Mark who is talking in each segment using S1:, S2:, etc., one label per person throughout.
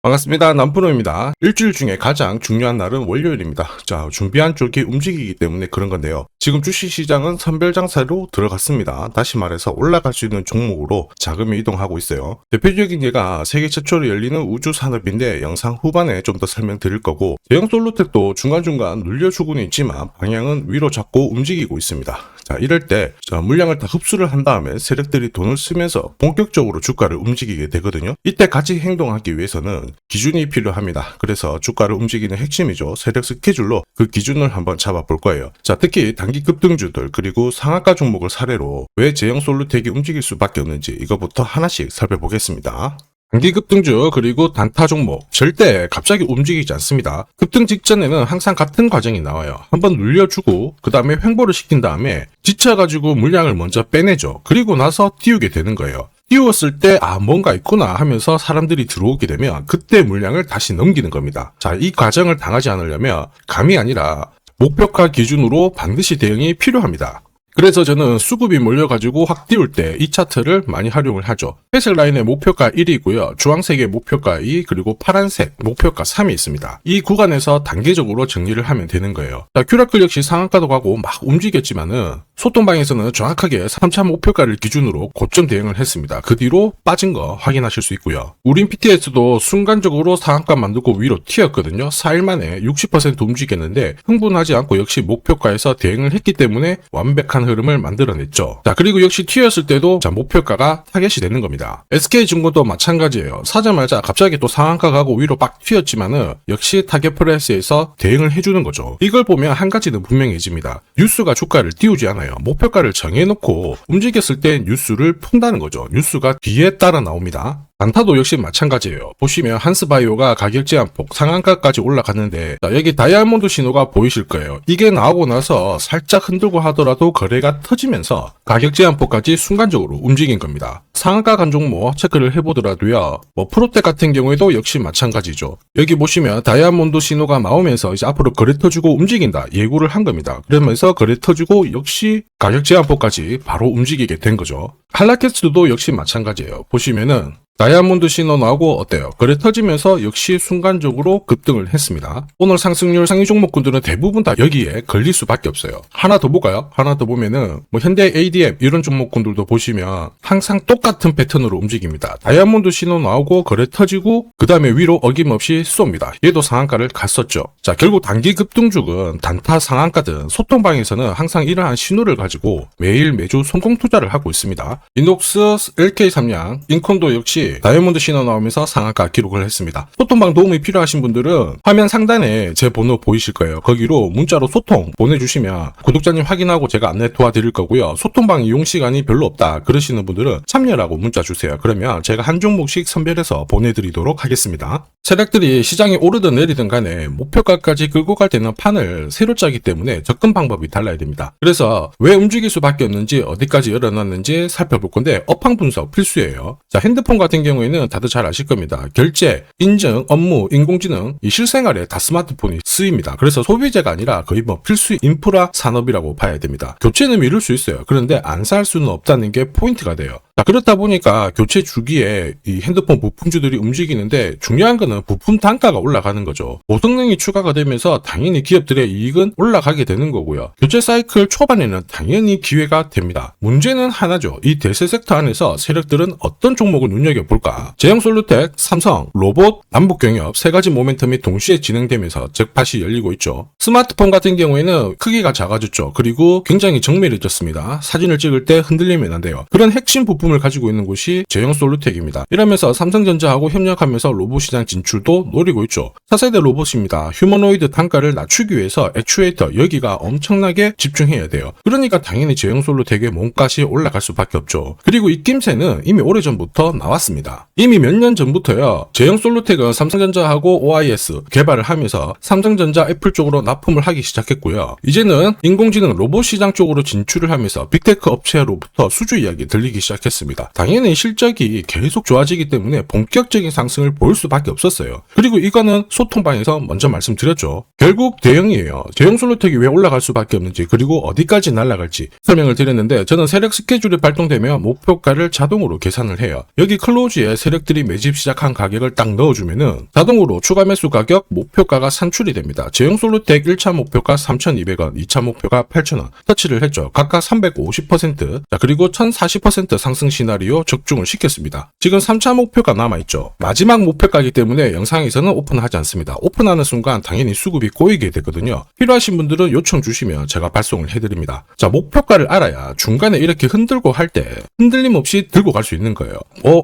S1: 반갑습니다. 남프로입니다. 일주일 중에 가장 중요한 날은 월요일입니다. 자, 준비한 쪽이 움직이기 때문에 그런 건데요. 지금 주식시장은 선별장사로 들어갔습니다. 다시 말해서 올라갈 수 있는 종목으로 자금이 이동하고 있어요. 대표적인 예가 세계 최초로 열리는 우주산업인데 영상 후반에 좀 더 설명드릴 거고, 대형 솔루텍도 중간중간 눌려주고는 있지만 방향은 위로 잡고 움직이고 있습니다. 자, 이럴 때 물량을 다 흡수를 한 다음에 세력들이 돈을 쓰면서 본격적으로 주가를 움직이게 되거든요. 이때 같이 행동하기 위해서는 기준이 필요합니다. 그래서 주가를 움직이는 핵심이죠. 세력 스케줄로 그 기준을 한번 잡아볼 거예요. 자, 특히 단기 급등주들 그리고 상한가 종목을 사례로 왜 제형 솔루텍이 움직일 수밖에 없는지 이거부터 하나씩 살펴보겠습니다. 단기 급등주 그리고 단타 종목 절대 갑자기 움직이지 않습니다. 급등 직전에는 항상 같은 과정이 나와요. 한번 눌려주고 그 다음에 횡보를 시킨 다음에 지쳐가지고 물량을 먼저 빼내죠. 그리고 나서 띄우게 되는 거예요. 띄웠을 때 뭔가 있구나 하면서 사람들이 들어오게 되면 그때 물량을 다시 넘기는 겁니다. 자, 이 과정을 당하지 않으려면 감이 아니라 목표가 기준으로 반드시 대응이 필요합니다. 그래서 저는 수급이 몰려가지고 확 띄울 때 이 차트를 많이 활용을 하죠. 회색 라인의 목표가 1이고요. 주황색의 목표가 2, 그리고 파란색 목표가 3이 있습니다. 이 구간에서 단계적으로 정리를 하면 되는 거예요. 자, 큐라클 역시 상한가도 가고 막 움직였지만은 소통방에서는 정확하게 3차 목표가를 기준으로 고점 대응을 했습니다. 그 뒤로 빠진 거 확인하실 수 있고요. 우린 PTS도 순간적으로 상한가 만들고 위로 튀었거든요. 4일 만에 60% 움직였는데 흥분하지 않고 역시 목표가에서 대응을 했기 때문에 완벽한 흐름을 만들어냈죠. 자, 그리고 역시 튀었을 때도 목표가가 타겟이 되는 겁니다. SK증권도 마찬가지예요. 사자마자 갑자기 또 상한가 가고 위로 빡 튀었지만은 역시 타겟 프라이스에서 대응을 해주는 거죠. 이걸 보면 한 가지는 분명해집니다. 뉴스가 주가를 띄우지 않아요. 목표가를 정해놓고 움직였을 때 뉴스를 푼다는 거죠. 뉴스가 뒤에 따라 나옵니다. 단타도 역시 마찬가지예요. 보시면 한스바이오가 가격 제한폭 상한가까지 올라갔는데, 자, 여기 다이아몬드 신호가 보이실 거예요. 이게 나오고 나서 살짝 흔들고 하더라도 거래가 터지면서 가격 제한폭까지 순간적으로 움직인 겁니다. 상한가 간 종목 체크를 해보더라도요. 프로텍 같은 경우에도 역시 마찬가지죠. 여기 보시면 다이아몬드 신호가 나오면서 이제 앞으로 거래 터지고 움직인다 예고를 한 겁니다. 그러면서 거래 터지고 역시 가격 제한폭까지 바로 움직이게 된 거죠. 한라캐스트도 역시 마찬가지예요. 보시면은 다이아몬드 신호 나오고 어때요? 거래 터지면서 역시 순간적으로 급등을 했습니다. 오늘 상승률 상위 종목군들은 대부분 다 여기에 걸릴 수밖에 없어요. 하나 더 볼까요? 하나 더 보면은 현대 ADM 이런 종목군들도 보시면 항상 똑같은 패턴으로 움직입니다. 다이아몬드 신호 나오고 거래 터지고 그 다음에 위로 어김없이 쏩니다. 얘도 상한가를 갔었죠. 자, 결국 단기 급등주은 단타 상한가든 소통방에서는 항상 이러한 신호를 가지고 매일 매주 성공 투자를 하고 있습니다. 이녹스, LK삼양, 인콘도 역시 다이아몬드 신호 나오면서 상한가 기록을 했습니다. 소통방 도움이 필요하신 분들은 화면 상단에 제 번호 보이실 거예요. 거기로 문자로 소통 보내주시면 구독자님 확인하고 제가 안내 도와드릴 거고요. 소통방 이용 시간이 별로 없다 그러시는 분들은 참여라고 문자 주세요. 그러면 제가 한 종목씩 선별해서 보내드리도록 하겠습니다. 세력들이 시장이 오르든 내리든 간에 목표가까지 끌고 갈 때는 판을 새로 짜기 때문에 접근 방법이 달라야 됩니다. 그래서 왜 움직일 수밖에 없는지 어디까지 열어놨는지 살펴볼 건데 업황 분석 필수예요. 자, 핸드폰 같은 경우에는 다들 잘 아실 겁니다. 결제, 인증, 업무, 인공지능 이 실생활에 다 스마트폰이 쓰입니다. 그래서 소비재가 아니라 거의 필수 인프라 산업이라고 봐야 됩니다. 교체는 미룰 수 있어요. 그런데 안 살 수는 없다는 게 포인트가 돼요. 자, 그렇다 보니까 교체 주기에 이 핸드폰 부품주들이 움직이는데 중요한 거는 부품 단가가 올라가는 거죠. 고성능이 추가가 되면서 당연히 기업들의 이익은 올라가게 되는 거고요. 교체 사이클 초반에는 당연히 기회가 됩니다. 문제는 하나죠. 이 대세 섹터 안에서 세력들은 어떤 종목을 눈여겨볼까? 제형솔루텍, 삼성, 로봇, 남북경협 세 가지 모멘텀이 동시에 진행되면서 잭팟이 열리고 있죠. 스마트폰 같은 경우에는 크기가 작아졌죠. 그리고 굉장히 정밀해졌습니다. 사진을 찍을 때 흔들리면 안 돼요. 그런 핵심 부품을 가지고 있는 곳이 제형솔루텍입니다. 이러면서 삼성전자하고 협력하면서 로봇 시장 진출도 노리고 있죠. 4세대 로봇입니다. 휴머노이드 단가를 낮추기 위해서 액추에이터 여기가 엄청나게 집중해야 돼요. 그러니까 당연히 제형솔루텍의 몸값이 올라갈 수밖에 없죠. 그리고 이 낌새는 이미 오래전부터 나왔습니다. 이미 몇 년 전부터요. 제형솔루텍은 삼성전자하고 OIS 개발을 하면서 삼성전자 애플 쪽으로 납품을 하기 시작했고요. 이제는 인공지능 로봇 시장 쪽으로 진출을 하면서 빅테크 업체로부터 수주 이야기 들리기 시작했습니다. 당연히 실적이 계속 좋아지기 때문에 본격적인 상승을 볼 수밖에 없었죠. 있었어요. 그리고 이거는 소통방에서 먼저 말씀드렸죠. 결국 대형이에요. 대형 솔루텍이 왜 올라갈 수밖에 없는지 그리고 어디까지 날아갈지 설명을 드렸는데 저는 세력 스케줄이 발동되면 목표가를 자동으로 계산을 해요. 여기 클로즈에 세력들이 매집 시작한 가격을 딱 넣어주면은 자동으로 추가 매수 가격 목표가가 산출이 됩니다. 제형 솔루텍 1차 목표가 3,200원, 2차 목표가 8,000원 터치를 했죠. 각각 350%, 자 그리고 1,040% 상승 시나리오 적중을 시켰습니다. 지금 3차 목표가 남아있죠. 마지막 목표가이기 때문에 영상에서는 오픈하지 않습니다. 오픈하는 순간 당연히 수급이 꼬이게 되거든요. 필요하신 분들은 요청 주시면 제가 발송을 해드립니다. 자 목표가를 알아야 중간에 이렇게 흔들고 할 때 흔들림 없이 들고 갈 수 있는 거예요.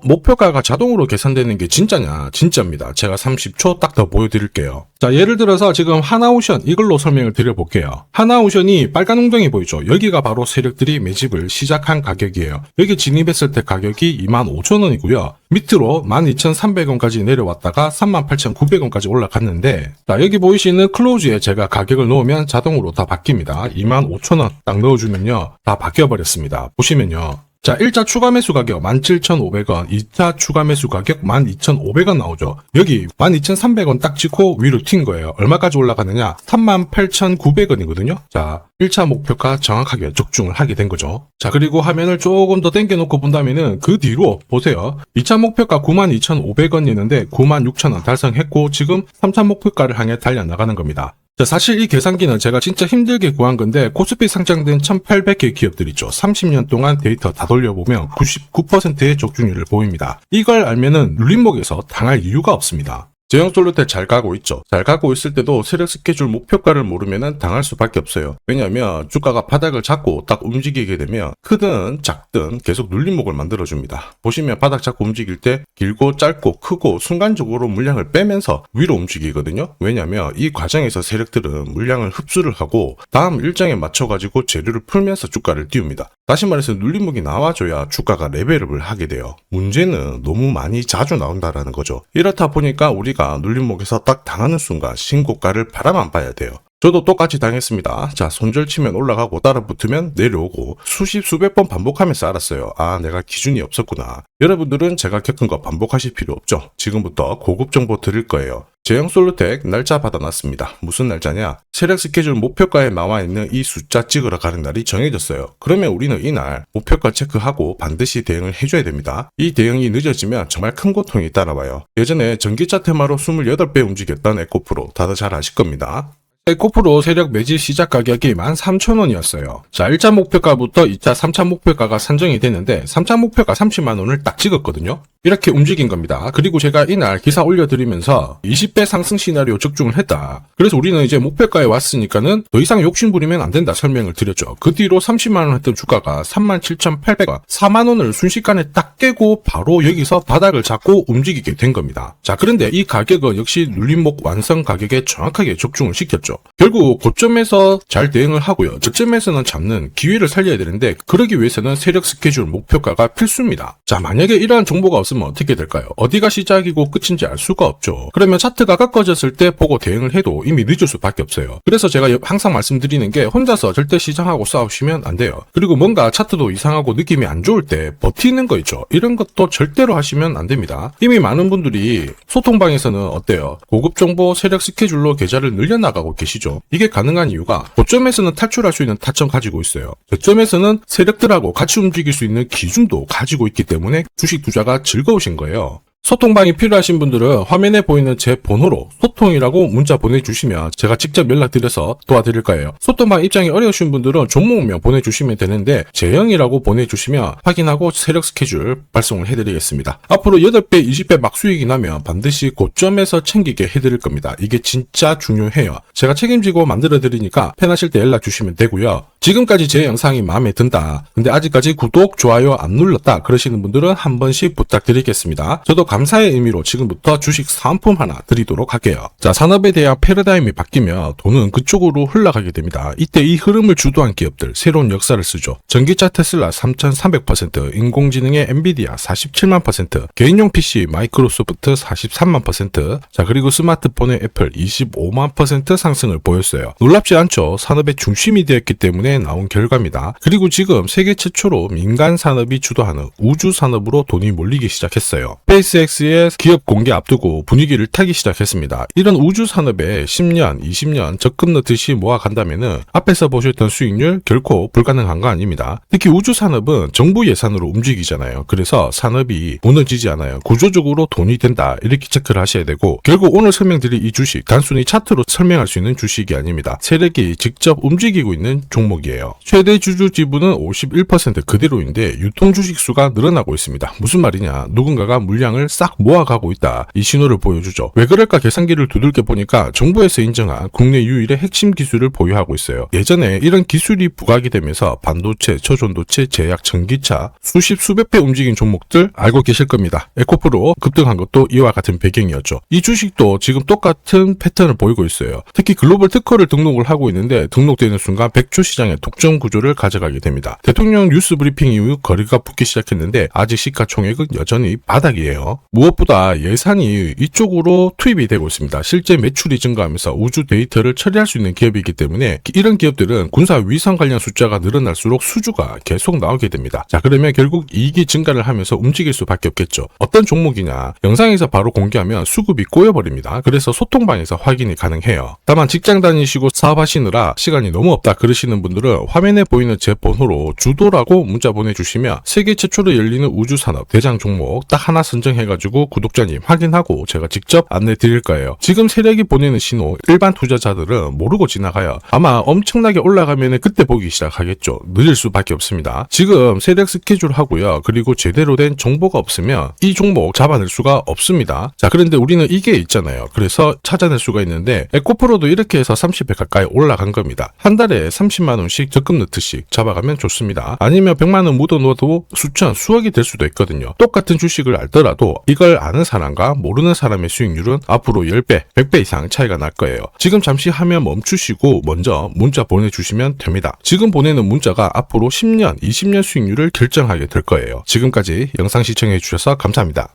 S1: 목표가가 자동으로 계산되는 게 진짜냐? 진짜입니다. 제가 30초 딱 더 보여드릴게요. 자 예를 들어서 지금 하나오션 이걸로 설명을 드려볼게요. 하나오션이 빨간 웅덩이 보이죠? 여기가 바로 세력들이 매집을 시작한 가격이에요. 여기 진입했을 때 가격이 25,000원이고요. 밑으로 12,300원까지 내려왔다가 38,900원까지 올라갔는데 자 여기 보이시는 클로즈에 제가 가격을 넣으면 자동으로 다 바뀝니다. 25,000원 딱 넣어주면요 다 바뀌어버렸습니다. 보시면요. 자 1차 추가 매수 가격 17,500원, 2차 추가 매수 가격 12,500원 나오죠. 여기 12,300원 딱 찍고 위로 튄 거예요. 얼마까지 올라가느냐? 38,900원이거든요. 자 1차 목표가 정확하게 적중을 하게 된 거죠. 자 그리고 화면을 조금 더 당겨놓고 본다면은 그 뒤로 보세요. 2차 목표가 92,500원이었는데 96,000원 달성했고 지금 3차 목표가를 향해 달려나가는 겁니다. 자, 사실 이 계산기는 제가 진짜 힘들게 구한 건데 코스피 상장된 1800개 기업들 있죠. 30년 동안 데이터 다 돌려보면 99%의 적중률을 보입니다. 이걸 알면은 눌림목에서 당할 이유가 없습니다. 제형 솔루텍 잘 가고 있죠. 잘 가고 있을 때도 세력 스케줄 목표가를 모르면 당할 수밖에 없어요. 왜냐하면 주가가 바닥을 잡고 딱 움직이게 되면 크든 작든 계속 눌림목을 만들어줍니다. 보시면 바닥 잡고 움직일 때 길고 짧고 크고 순간적으로 물량을 빼면서 위로 움직이거든요. 왜냐하면 이 과정에서 세력들은 물량을 흡수를 하고 다음 일정에 맞춰가지고 재료를 풀면서 주가를 띄웁니다. 다시 말해서 눌림목이 나와줘야 주가가 레벨업을 하게 돼요. 문제는 너무 많이 자주 나온다라는 거죠. 이렇다 보니까 우리가 눌림목에서 딱 당하는 순간 신고가를 바라만 봐야 돼요. 저도 똑같이 당했습니다. 자, 손절 치면 올라가고 따라 붙으면 내려오고 수백 번 반복하면서 알았어요. 아, 내가 기준이 없었구나. 여러분들은 제가 겪은 거 반복하실 필요 없죠. 지금부터 고급 정보 드릴 거예요. 제형 솔루텍 날짜 받아놨습니다. 무슨 날짜냐? 세력 스케줄 목표가에 나와있는 이 숫자 찍으러 가는 날이 정해졌어요. 그러면 우리는 이날 목표가 체크하고 반드시 대응을 해줘야 됩니다. 이 대응이 늦어지면 정말 큰 고통이 따라와요. 예전에 전기차 테마로 28배 움직였던 에코프로 다들 잘 아실 겁니다. 에코프로 세력 매집 시작 가격이 13,000원이었어요. 자, 1차 목표가부터 2차, 3차 목표가가 산정이 됐는데 3차 목표가 30만원을 딱 찍었거든요. 이렇게 움직인 겁니다. 그리고 제가 이날 기사 올려드리면서 20배 상승 시나리오 적중을 했다. 그래서 우리는 이제 목표가에 왔으니까는 더 이상 욕심부리면 안 된다 설명을 드렸죠. 그 뒤로 30만원 했던 주가가 37,800원, 4만원을 순식간에 딱 깨고 바로 여기서 바닥을 잡고 움직이게 된 겁니다. 자, 그런데 이 가격은 역시 눌림목 완성 가격에 정확하게 적중을 시켰죠. 결국 고점에서 잘 대응을 하고요. 저점에서는 잡는 기회를 살려야 되는데 그러기 위해서는 세력 스케줄 목표가가 필수입니다. 자, 만약에 이러한 정보가 없으면 어떻게 될까요? 어디가 시작이고 끝인지 알 수가 없죠. 그러면 차트가 꺾어졌을 때 보고 대응을 해도 이미 늦을 수밖에 없어요. 그래서 제가 항상 말씀드리는 게 혼자서 절대 시장하고 싸우시면 안 돼요. 그리고 뭔가 차트도 이상하고 느낌이 안 좋을 때 버티는 거 있죠. 이런 것도 절대로 하시면 안 됩니다. 이미 많은 분들이 소통방에서는 어때요? 고급 정보 세력 스케줄로 계좌를 늘려나가고 계시죠. 이게 가능한 이유가 고점에서는 탈출할 수 있는 타점 가지고 있어요. 저점에서는 세력들하고 같이 움직일 수 있는 기준도 가지고 있기 때문에 주식 투자가 즐거우신 거예요. 소통방이 필요하신 분들은 화면에 보이는 제 번호로 소통이라고 문자 보내주시면 제가 직접 연락드려서 도와드릴 거예요. 소통방 입장이 어려우신 분들은 종목명 보내주시면 되는데 제형이라고 보내주시면 확인하고 세력 스케줄 발송을 해드리겠습니다. 앞으로 8배, 20배 막 수익이 나면 반드시 고점에서 챙기게 해드릴 겁니다. 이게 진짜 중요해요. 제가 책임지고 만들어드리니까 편하실 때 연락 주시면 되고요. 지금까지 제 영상이 마음에 든다. 근데 아직까지 구독, 좋아요 안 눌렀다. 그러시는 분들은 한 번씩 부탁드리겠습니다. 저도 감사의 의미로 지금부터 주식 사은품 하나 드리도록 할게요. 자, 산업에 대한 패러다임이 바뀌면 돈은 그쪽으로 흘러가게 됩니다. 이때 이 흐름을 주도한 기업들 새로운 역사를 쓰죠. 전기차 테슬라 3,300%, 인공지능의 엔비디아 47만%, 개인용 PC 마이크로소프트 43만%, 자 그리고 스마트폰의 애플 25만% 상승을 보였어요. 놀랍지 않죠? 산업의 중심이 되었기 때문에 통해 나온 결과입니다. 그리고 지금 세계 최초로 민간 산업이 주도하는 우주 산업으로 돈이 몰리기 시작했어요. 스페이스X의 기업 공개 앞두고 분위기를 타기 시작했습니다. 이런 우주 산업에 10년, 20년 적금 넣듯이 모아간다면은 앞에서 보셨던 수익률 결코 불가능한 거 아닙니다. 특히 우주 산업은 정부 예산으로 움직이잖아요. 그래서 산업이 무너지지 않아요. 구조적으로 돈이 된다 이렇게 체크를 하셔야 되고, 결국 오늘 설명드릴 이 주식 단순히 차트로 설명할 수 있는 주식이 아닙니다. 세력이 직접 움직이고 있는 종목이에요. 최대 주주 지분은 51% 그대로인데 유통 주식 수가 늘어나고 있습니다. 무슨 말이냐, 누군가가 물량을 싹 모아가고 있다, 이 신호를 보여주죠. 왜 그럴까 계산기를 두들겨 보니까 정부에서 인정한 국내 유일의 핵심 기술을 보유하고 있어요. 예전에 이런 기술이 부각이 되면서 반도체, 초전도체, 제약, 전기차 수십 수백 배 움직인 종목들 알고 계실 겁니다. 에코프로 급등한 것도 이와 같은 배경이었죠. 이 주식도 지금 똑같은 패턴을 보이고 있어요. 특히 글로벌 특허를 등록을 하고 있는데 등록되는 순간 100조 시장의 독점 구조를 가져가게 됩니다. 대통령 뉴스 브리핑 이후 거리가 붙기 시작했는데 아직 시가총액은 여전히 바닥이에요. 무엇보다 예산이 이쪽으로 투입이 되고 있습니다. 실제 매출이 증가하면서 우주 데이터를 처리할 수 있는 기업이기 때문에 이런 기업들은 군사 위성 관련 숫자가 늘어날수록 수주가 계속 나오게 됩니다. 자, 그러면 결국 이익이 증가를 하면서 움직일 수밖에 없겠죠. 어떤 종목이냐, 영상에서 바로 공개하면 수급이 꼬여버립니다. 그래서 소통방에서 확인이 가능해요. 다만 직장 다니시고 사업하시느라 시간이 너무 없다 그러시는 분들은 화면에 보이는 제 번호로 주도라고 문자 보내주시면 세계 최초로 열리는 우주산업 대장 종목 딱 하나 선정해가지고 구독자님 확인하고 제가 직접 안내 드릴 거예요. 지금 세력이 보내는 신호 일반 투자자들은 모르고 지나가요. 아마 엄청나게 올라가면 그때 보기 시작하겠죠. 늦을 수밖에 없습니다. 지금 세력 스케줄 하고요. 그리고 제대로 된 정보가 없으면 이 종목 잡아낼 수가 없습니다. 자, 그런데 우리는 이게 있잖아요. 그래서 찾아낼 수가 있는데 에코프로도 이렇게 해서 30배 가까이 올라간 겁니다. 한 달에 30만 원씩 적금 넣듯이 잡아가면 좋습니다. 아니면 100만 원 묻어 놓아도 수천, 수억이 될 수도 있거든요. 똑같은 주식을 알더라도 이걸 아는 사람과 모르는 사람의 수익률은 앞으로 10배, 100배 이상 차이가 날 거예요. 지금 잠시 화면 멈추시고 먼저 문자 보내주시면 됩니다. 지금 보내는 문자가 앞으로 10년, 20년 수익률을 결정하게 될 거예요. 지금까지 영상 시청해 주셔서 감사합니다.